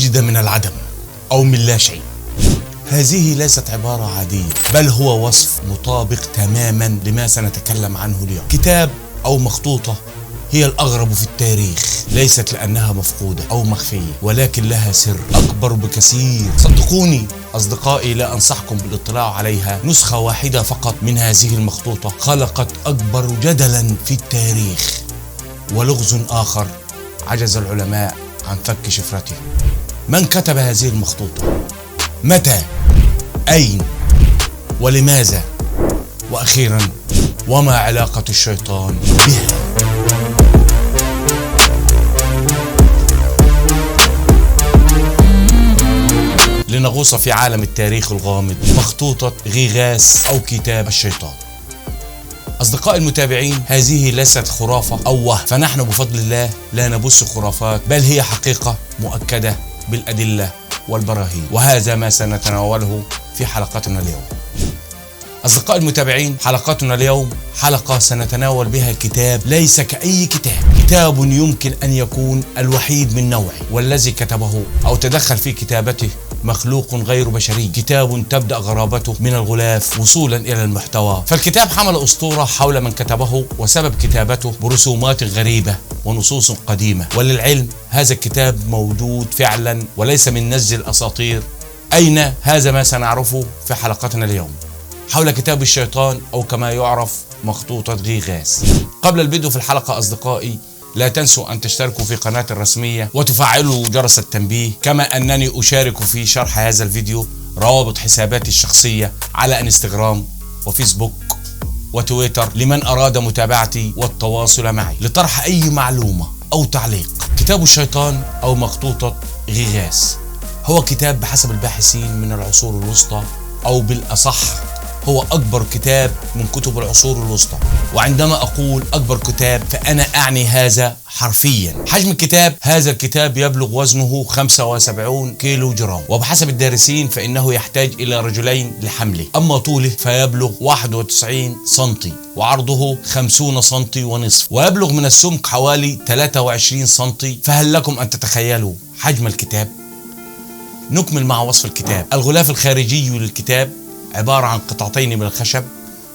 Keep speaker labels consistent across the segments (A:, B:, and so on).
A: وجد من العدم أو من لا شيء. هذه ليست عبارة عادية، بل هو وصف مطابق تماما لما سنتكلم عنه اليوم. كتاب أو مخطوطة هي الأغرب في التاريخ، ليست لأنها مفقودة أو مخفية، ولكن لها سر أكبر بكثير. صدقوني أصدقائي، لا أنصحكم بالاطلاع عليها. نسخة واحدة فقط من هذه المخطوطة خلقت أكبر جدلا في التاريخ، ولغز آخر عجز العلماء عن فك شفرته. من كتب هذه المخطوطة؟ متى؟ أين؟ ولماذا؟ وأخيرا، وما علاقة الشيطان بها؟ لنغوص في عالم التاريخ الغامض، مخطوطة غيغاس أو كتاب الشيطان. أصدقائي المتابعين، هذه ليست خرافة أو وهم، فنحن بفضل الله لا نبث خرافات، بل هي حقيقة مؤكدة بالأدلة والبراهين، وهذا ما سنتناوله في حلقتنا اليوم. أصدقائي المتابعين، حلقتنا اليوم حلقة سنتناول بها كتاب ليس كأي كتاب، كتاب يمكن أن يكون الوحيد من نوعه، والذي كتبه أو تدخل في كتابته مخلوق غير بشري، كتاب تبدأ غرابته من الغلاف وصولا إلى المحتوى. فالكتاب حمل أسطورة حول من كتبه وسبب كتابته برسومات غريبة ونصوص قديمة، وللعلم هذا الكتاب موجود فعلا وليس من نزل الأساطير. أين؟ هذا ما سنعرفه في حلقتنا اليوم حول كتاب الشيطان، أو كما يعرف مخطوطة غيغاس. قبل البدء في الحلقة أصدقائي، لا تنسوا أن تشتركوا في قناتي الرسمية وتفعلوا جرس التنبيه، كما أنني أشارك في شرح هذا الفيديو روابط حساباتي الشخصية على انستغرام وفيسبوك وتويتر لمن أراد متابعتي والتواصل معي لطرح أي معلومة أو تعليق. كتاب الشيطان أو مخطوطة غيغاس هو كتاب بحسب الباحثين من العصور الوسطى، أو بالأصح هو أكبر كتاب من كتب العصور الوسطى. وعندما أقول أكبر كتاب فأنا أعني هذا حرفيا. حجم الكتاب، هذا الكتاب يبلغ وزنه 75 كيلو جرام، وبحسب الدارسين فإنه يحتاج إلى رجلين لحمله. أما طوله فيبلغ 91 سنتي، وعرضه 50 سنتي ونصف، ويبلغ من السمك حوالي 23 سنتي. فهل لكم أن تتخيلوا حجم الكتاب؟ نكمل مع وصف الكتاب. الغلاف الخارجي للكتاب عبارة عن قطعتين من الخشب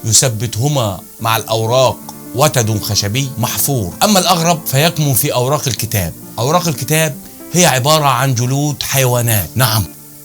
A: يثبتهما مع الأوراق وتد خشبي محفور. أما الأغرب فيكمن في أوراق الكتاب. أوراق الكتاب هي عبارة عن جلود حيوانات، نعم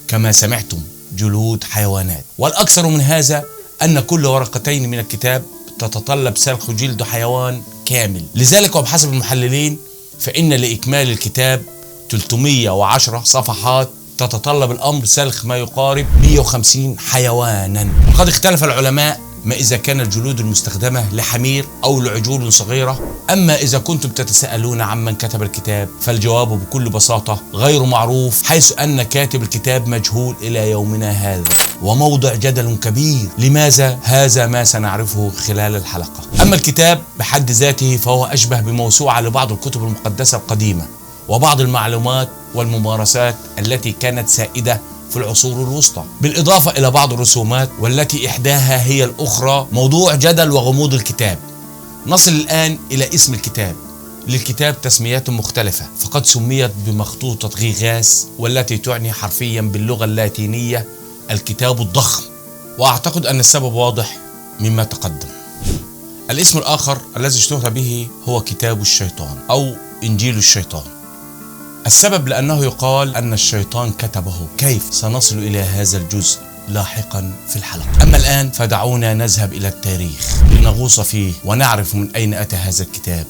A: كما سمعتم، جلود حيوانات. والأكثر من هذا أن كل ورقتين من الكتاب تتطلب سلخ جلد حيوان كامل. لذلك وبحسب المحللين فإن لإكمال الكتاب 310 صفحات تتطلب الأمر سلخ ما يقارب 150 حيوانا. وقد اختلف العلماء ما إذا كان الجلود المستخدمة لحمير أو لعجول صغيرة. أما إذا كنتم تتساءلون عمن كتب الكتاب، فالجواب بكل بساطة غير معروف، حيث أن كاتب الكتاب مجهول إلى يومنا هذا، وموضع جدل كبير. لماذا؟ هذا ما سنعرفه خلال الحلقة. أما الكتاب بحد ذاته فهو أشبه بموسوعة لبعض الكتب المقدسة القديمة وبعض المعلومات والممارسات التي كانت سائدة في العصور الوسطى، بالإضافة إلى بعض الرسومات، والتي إحداها هي الأخرى موضوع جدل وغموض الكتاب. نصل الآن إلى اسم الكتاب. للكتاب تسميات مختلفة، فقد سميت بمخطوطة غيغاس، والتي تعني حرفيا باللغة اللاتينية الكتاب الضخم، وأعتقد أن السبب واضح مما تقدم. الاسم الآخر الذي اشتهر به هو كتاب الشيطان أو إنجيل الشيطان. السبب لأنه يقال أن الشيطان كتبه. كيف؟ سنصل إلى هذا الجزء لاحقا في الحلقة. أما الآن فدعونا نذهب إلى التاريخ لنغوص فيه ونعرف من أين أتى هذا الكتاب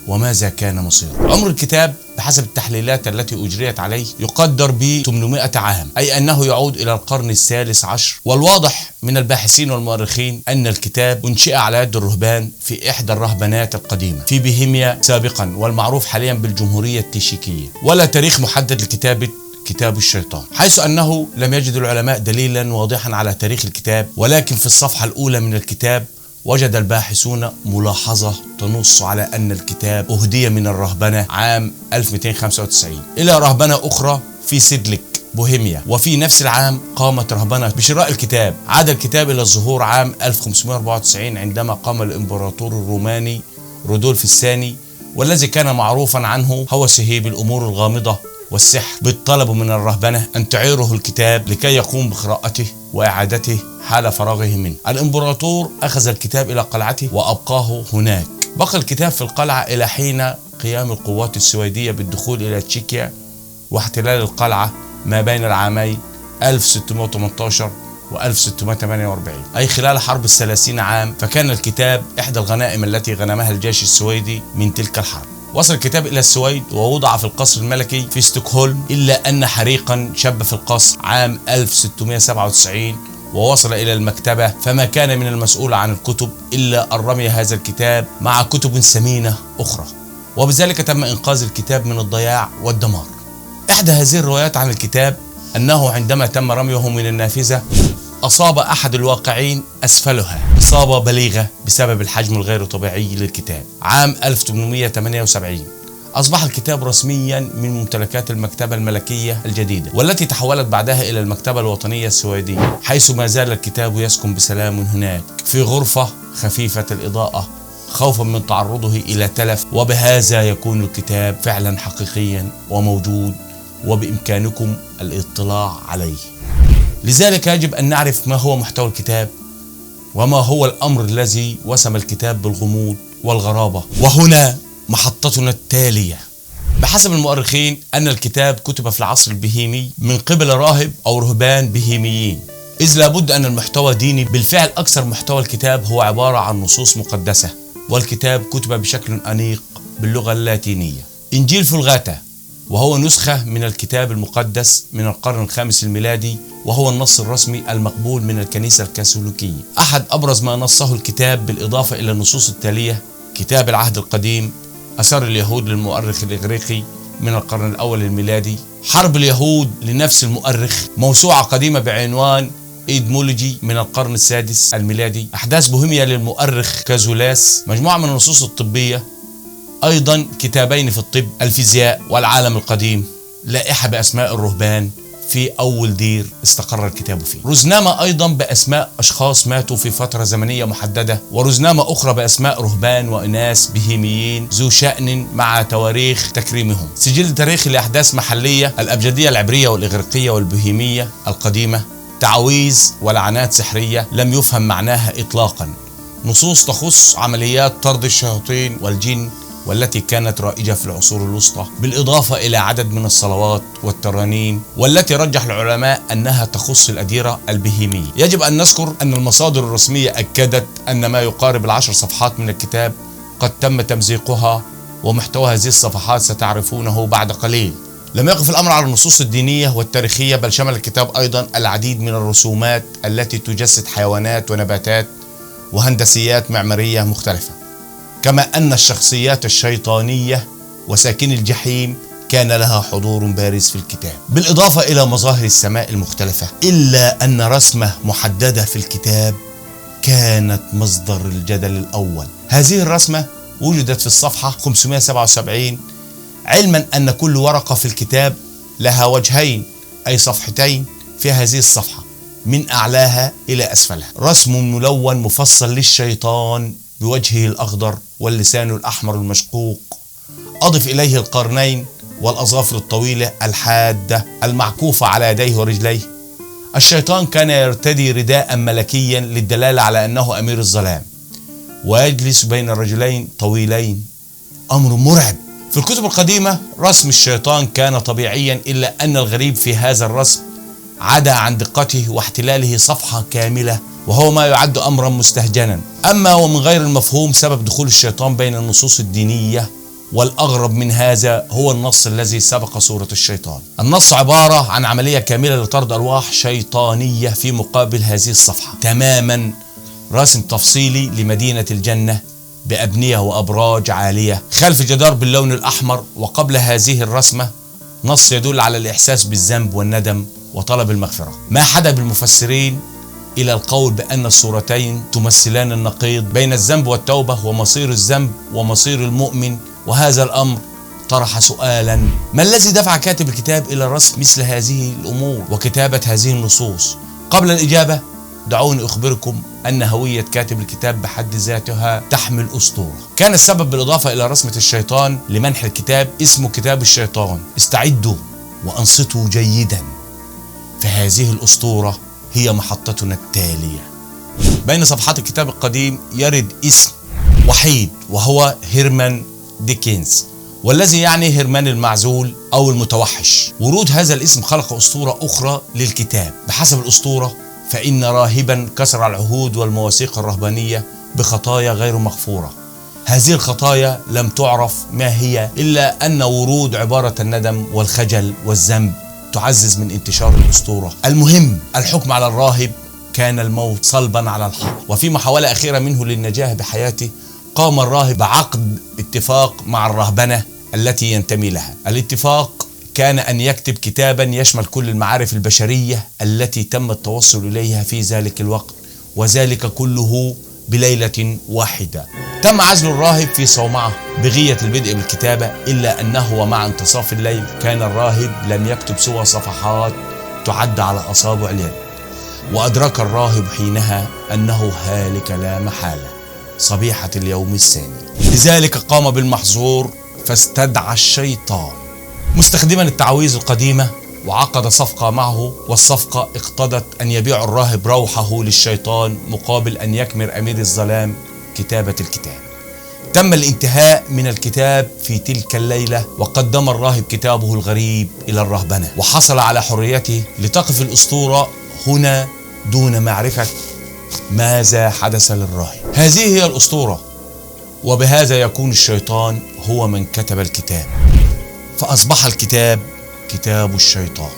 A: وماذا كان مصيره. عمر الكتاب بحسب التحليلات التي أجريت عليه يقدر ب 800 عام، أي أنه يعود إلى القرن الثالث عشر. والواضح من الباحثين والمؤرخين أن الكتاب أنشئ على يد الرهبان في إحدى الرهبنات القديمة في بوهيميا سابقا، والمعروف حاليا بالجمهورية التشيكية. ولا تاريخ محدد لكتابة كتاب الشيطان، حيث أنه لم يجد العلماء دليلا واضحا على تاريخ الكتاب. ولكن في الصفحة الأولى من الكتاب وجد الباحثون ملاحظة تنص على أن الكتاب أهدي من الرهبنة عام 1295 إلى رهبنة أخرى في سيدليك بوهيميا، وفي نفس العام قامت رهبنة بشراء الكتاب. عاد الكتاب إلى الظهور عام 1594 عندما قام الإمبراطور الروماني رودولف الثاني، والذي كان معروفا عنه هو سهيب الأمور الغامضة والسحر، بالطلب من الرهبنة أن تعيره الكتاب لكي يقوم بقراءته وإعادته حال فراغه منه. الإمبراطور أخذ الكتاب إلى قلعته وأبقاه هناك. بقى الكتاب في القلعة إلى حين قيام القوات السويدية بالدخول إلى تشيكيا واحتلال القلعة ما بين العامين 1618 و 1648، أي خلال حرب ال30 عام. فكان الكتاب إحدى الغنائم التي غنمها الجيش السويدي من تلك الحرب. وصل الكتاب إلى السويد ووضع في القصر الملكي في ستوكهولم، إلا أن حريقا شب في القصر عام 1697 ووصل إلى المكتبة، فما كان من المسؤول عن الكتب إلا أن رمي هذا الكتاب مع كتب ثمينة أخرى، وبذلك تم إنقاذ الكتاب من الضياع والدمار. إحدى هذه الروايات عن الكتاب أنه عندما تم رميه من النافذة أصاب أحد الواقعين أسفلها إصابة بليغة بسبب الحجم الغير طبيعي للكتاب. عام 1878 أصبح الكتاب رسميا من ممتلكات المكتبة الملكية الجديدة، والتي تحولت بعدها إلى المكتبة الوطنية السويدية، حيث ما زال الكتاب يسكن بسلام هناك في غرفة خفيفة الإضاءة خوفا من تعرضه إلى تلف. وبهذا يكون الكتاب فعلا حقيقيا وموجود وبإمكانكم الاطلاع عليه. لذلك يجب أن نعرف ما هو محتوى الكتاب وما هو الأمر الذي وسم الكتاب بالغموض والغرابة. وهنا محطتنا التالية. بحسب المؤرخين أن الكتاب كتب في العصر البهيمي من قبل راهب أو رهبان بهيميين، إذ لابد أن المحتوى ديني. بالفعل أكثر محتوى الكتاب هو عبارة عن نصوص مقدسة، والكتاب كتب بشكل أنيق باللغة اللاتينية. إنجيل فولغاتا وهو نسخة من الكتاب المقدس من القرن الخامس الميلادي، وهو النص الرسمي المقبول من الكنيسة الكاثوليكية. أحد أبرز ما نصه الكتاب بالإضافة إلى النصوص التالية: كتاب العهد القديم، أثار اليهود للمؤرخ الإغريقي من القرن الأول الميلادي، حرب اليهود لنفس المؤرخ، موسوعة قديمة بعنوان إيدمولوجي من القرن السادس الميلادي، أحداث بوهيميا للمؤرخ كازولاس، مجموعة من النصوص الطبية، أيضا كتابين في الطب، الفيزياء والعالم القديم، لائحة بأسماء الرهبان في أول دير استقر الكتاب فيه، رزنامة أيضا بأسماء أشخاص ماتوا في فترة زمنية محددة، ورزنامة أخرى بأسماء رهبان وإناس بهيميين ذو شأن مع تواريخ تكريمهم، سجل تاريخي لأحداث محلية، الأبجدية العبرية والإغريقية والبهيمية القديمة، تعاويذ ولعنات سحرية لم يفهم معناها إطلاقا، نصوص تخص عمليات طرد الشياطين والجن والتي كانت رائجة في العصور الوسطى، بالإضافة إلى عدد من الصلوات والترانيم، والتي رجح العلماء أنها تخص الأديرة البهيمية. يجب أن نذكر أن المصادر الرسمية أكدت أن ما يقارب 10 صفحات من الكتاب قد تم تمزيقها، ومحتوى هذه الصفحات ستعرفونه بعد قليل. لم يقف الأمر على النصوص الدينية والتاريخية، بل شمل الكتاب أيضا العديد من الرسومات التي تجسد حيوانات ونباتات وهندسيات معمارية مختلفة، كما أن الشخصيات الشيطانية وساكن الجحيم كان لها حضور بارز في الكتاب، بالإضافة إلى مظاهر السماء المختلفة. إلا أن رسمة محددة في الكتاب كانت مصدر الجدل الأول. هذه الرسمة وجدت في الصفحة 577، علما أن كل ورقة في الكتاب لها وجهين، أي صفحتين في هذه الصفحة من أعلاها إلى أسفلها، رسم ملون مفصل للشيطان بوجهه الأخضر واللسان الأحمر المشقوق، أضف إليه القرنين والأظافر الطويلة الحادة المعكوفة على يديه ورجليه. الشيطان كان يرتدي رداء ملكيا للدلالة على أنه أمير الظلام، ويجلس بين رجلين طويلين، أمر مرعب. في الكتب القديمة رسم الشيطان كان طبيعيا، إلا أن الغريب في هذا الرسم عدا عن دقته واحتلاله صفحة كاملة، وهو ما يعد أمرا مستهجنا. أما ومن غير المفهوم سبب دخول الشيطان بين النصوص الدينية، والأغرب من هذا هو النص الذي سبق صورة الشيطان. النص عبارة عن عملية كاملة لطرد أرواح شيطانية في مقابل هذه الصفحة تماما، رسم تفصيلي لمدينة الجنة بأبنية وأبراج عالية خلف الجدار باللون الأحمر. وقبل هذه الرسمة نص يدل على الإحساس بالذنب والندم وطلب المغفرة، ما حدا بالمفسرين إلى القول بأن الصورتين تمثلان النقيض بين الذنب والتوبة ومصير الذنب ومصير المؤمن. وهذا الأمر طرح سؤالا: ما الذي دفع كاتب الكتاب إلى رسم مثل هذه الأمور وكتابة هذه النصوص؟ قبل الإجابة دعوني أخبركم أن هوية كاتب الكتاب بحد ذاتها تحمل أسطورة. كان السبب بالإضافة إلى رسمة الشيطان لمنح الكتاب اسمه كتاب الشيطان. استعدوا وأنصتوا جيدا، فهذه الأسطورة هي محطتنا التالية. بين صفحات الكتاب القديم يرد اسم وحيد وهو هيرمان ديكنز، والذي يعني هيرمان المعزول أو المتوحش. ورود هذا الاسم خلق أسطورة أخرى للكتاب. بحسب الأسطورة فإن راهبا كسر العهود والمواثيق الرهبانية بخطايا غير مغفورة. هذه الخطايا لم تعرف ما هي إلا أن ورود عبارة الندم والخجل والذنب تعزز من انتشار الأسطورة. المهم الحكم على الراهب كان الموت صلبا على الحق. وفي محاولة أخيرة منه للنجاة بحياته قام الراهب بعقد اتفاق مع الرهبنة التي ينتمي لها. الاتفاق كان أن يكتب كتابا يشمل كل المعارف البشرية التي تم التوصل إليها في ذلك الوقت، وذلك كله بليلة واحدة. تم عزل الراهب في صومعة بغية البدء بالكتابة، إلا أنه ومع انتصاف الليل كان الراهب لم يكتب سوى صفحات تعد على أصابع اليد. وأدرك الراهب حينها أنه هالك لا محالة صبيحة اليوم الثاني. لذلك قام بالمحظور فاستدعى الشيطان مستخدما التعاويذ القديمة، وعقد صفقة معه، والصفقة اقتضت أن يبيع الراهب روحه للشيطان مقابل أن يكمر أمير الظلام كتابة الكتاب. تم الانتهاء من الكتاب في تلك الليلة، وقدم الراهب كتابه الغريب إلى الرهبنة وحصل على حريته. لتقف الأسطورة هنا دون معرفة ماذا حدث للراهب. هذه هي الأسطورة، وبهذا يكون الشيطان هو من كتب الكتاب، فأصبح الكتاب كتاب الشيطان.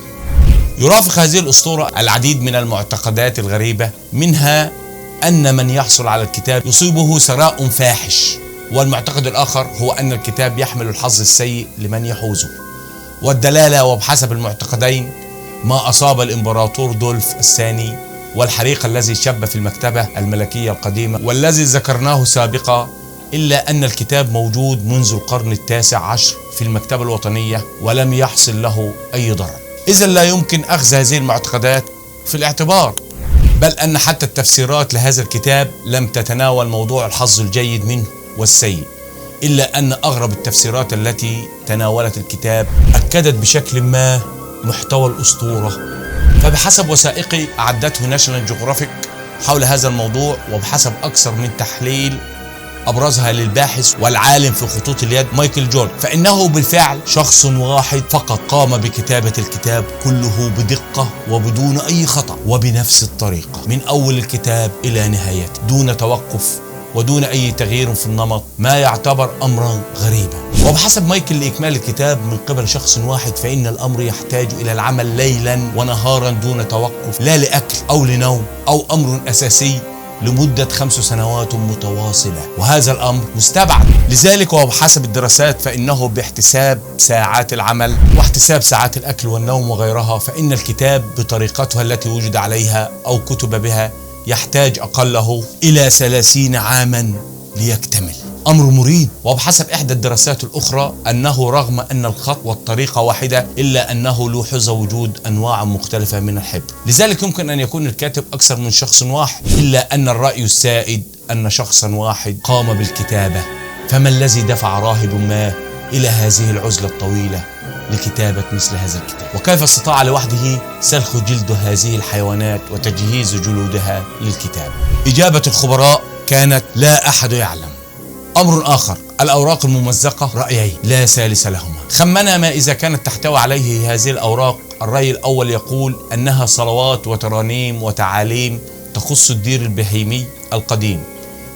A: يرافق هذه الأسطورة العديد من المعتقدات الغريبة، منها أن من يحصل على الكتاب يصيبه ثراء فاحش، والمعتقد الآخر هو أن الكتاب يحمل الحظ السيء لمن يحوزه. والدلالة وبحسب المعتقدين ما أصاب الإمبراطور دولف الثاني والحريق الذي شب في المكتبة الملكية القديمة والذي ذكرناه سابقا، إلا أن الكتاب موجود منذ القرن التاسع عشر في المكتبة الوطنية ولم يحصل له أي ضرر. إذن لا يمكن أخذ هذه المعتقدات في الاعتبار، بل أن حتى التفسيرات لهذا الكتاب لم تتناول موضوع الحظ الجيد منه والسيء، إلا أن أغرب التفسيرات التي تناولت الكتاب أكدت بشكل ما محتوى الأسطورة. فبحسب وثائقي أعدته ناشونال جيوغرافيك حول هذا الموضوع، وبحسب أكثر من تحليل أبرزها للباحث والعالم في خطوط اليد مايكل جورد، فإنه بالفعل شخص واحد فقط قام بكتابة الكتاب كله بدقة وبدون أي خطأ وبنفس الطريقة من أول الكتاب إلى نهايته دون توقف ودون أي تغيير في النمط، ما يعتبر أمرا غريبا. وبحسب مايكل لإكمال الكتاب من قبل شخص واحد فإن الأمر يحتاج إلى العمل ليلا ونهارا دون توقف، لا لأكل أو لنوم أو أمر أساسي لمدة 5 سنوات متواصلة، وهذا الأمر مستبعد. لذلك وبحسب الدراسات فإنه باحتساب ساعات العمل واحتساب ساعات الأكل والنوم وغيرها، فإن الكتاب بطريقتها التي وجد عليها أو كتب بها يحتاج أقله إلى 30 عاما ليكتمل. أمر مريب. وبحسب إحدى الدراسات الأخرى أنه رغم أن الخط والطريقة واحدة إلا أنه لوحظ وجود أنواع مختلفة من الحبر. لذلك يمكن أن يكون الكاتب أكثر من شخص واحد، إلا أن الرأي السائد أن شخصا واحد قام بالكتابة. فما الذي دفع راهب ما إلى هذه العزلة الطويلة لكتابة مثل هذا الكتاب؟ وكيف استطاع لوحده سلخ جلد هذه الحيوانات وتجهيز جلودها للكتاب؟ إجابة الخبراء كانت لا أحد يعلم. أمر آخر، الأوراق الممزقة رأيين لا ثالث لهما. خمنا ما إذا كانت تحتوي عليه هذه الأوراق. الرأي الأول يقول أنها صلوات وترانيم وتعاليم تخص الدير البهيمي القديم،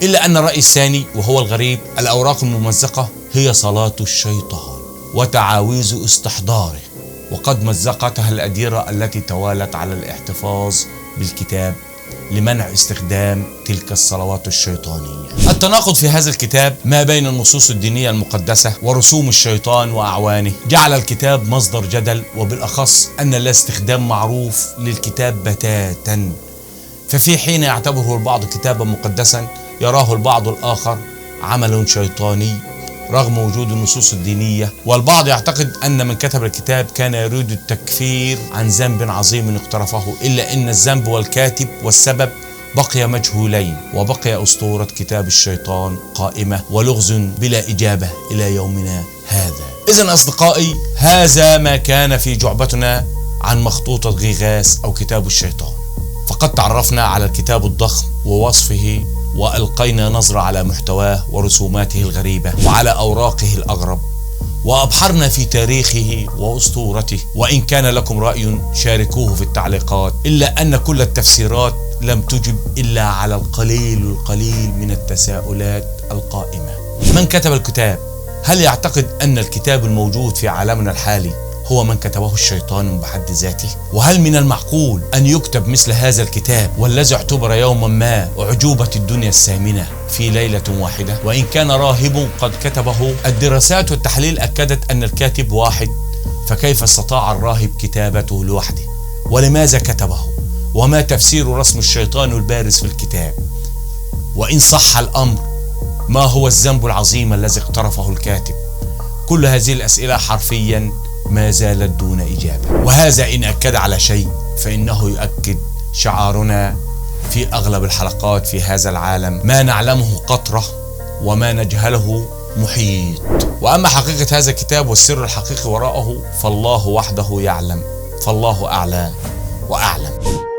A: إلا أن الرأي الثاني وهو الغريب، الأوراق الممزقة هي صلاة الشيطان وتعاويذ استحضاره، وقد مزقتها الأديرة التي توالت على الاحتفاظ بالكتاب لمنع استخدام تلك الصلوات الشيطانية. التناقض في هذا الكتاب ما بين النصوص الدينية المقدسة ورسوم الشيطان وأعوانه جعل الكتاب مصدر جدل، وبالأخص أن لا استخدام معروف للكتاب بتاتا. ففي حين يعتبره البعض كتابا مقدسا يراه البعض الآخر عمل شيطاني رغم وجود النصوص الدينية. والبعض يعتقد أن من كتب الكتاب كان يريد التكفير عن ذنب عظيم اقترفه، إلا أن الذنب والكاتب والسبب بقي مجهولين، وبقي أسطورة كتاب الشيطان قائمة ولغز بلا إجابة إلى يومنا هذا. إذن أصدقائي، هذا ما كان في جعبتنا عن مخطوطة غيغاس أو كتاب الشيطان. فقد تعرفنا على الكتاب الضخم ووصفه، وألقينا نظرة على محتواه ورسوماته الغريبة وعلى أوراقه الأغرب، وأبحرنا في تاريخه وأسطورته. وإن كان لكم رأي شاركوه في التعليقات، إلا أن كل التفسيرات لم تجب إلا على القليل من التساؤلات القائمة. من كتب الكتاب؟ هل يعتقد أن الكتاب الموجود في عالمنا الحالي هو من كتبه الشيطان بحد ذاته؟ وهل من المعقول أن يكتب مثل هذا الكتاب والذي اعتبر يوما ما أعجوبة الدنيا الثامنة في ليلة واحدة؟ وإن كان راهب قد كتبه، الدراسات والتحليل أكدت أن الكاتب واحد، فكيف استطاع الراهب كتابته لوحده؟ ولماذا كتبه؟ وما تفسير رسم الشيطان البارز في الكتاب؟ وإن صح الأمر، ما هو الذنب العظيم الذي اقترفه الكاتب؟ كل هذه الأسئلة حرفيا ما زالت دون إجابة. وهذا إن أكد على شيء فإنه يؤكد شعارنا في أغلب الحلقات في هذا العالم: ما نعلمه قطرة وما نجهله محيط. وأما حقيقة هذا الكتاب والسر الحقيقي وراءه فالله وحده يعلم، فالله أعلى وأعلم.